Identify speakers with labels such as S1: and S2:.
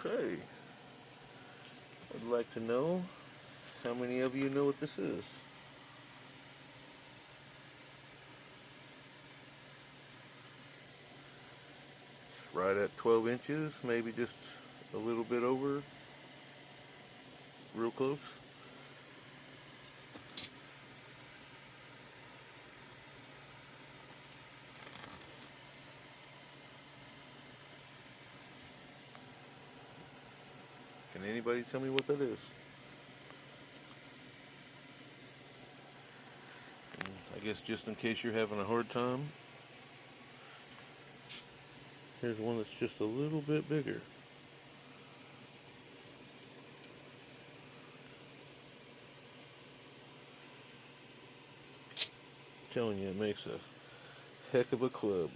S1: Okay. I'd like to know how many of you know what this is. It's right at 12 inches, maybe just a little bit over, real close. Can anybody tell me what that is? I guess just in case you're having a hard time, here's one that's just a little bit bigger. I'm telling you, it makes a heck of a club.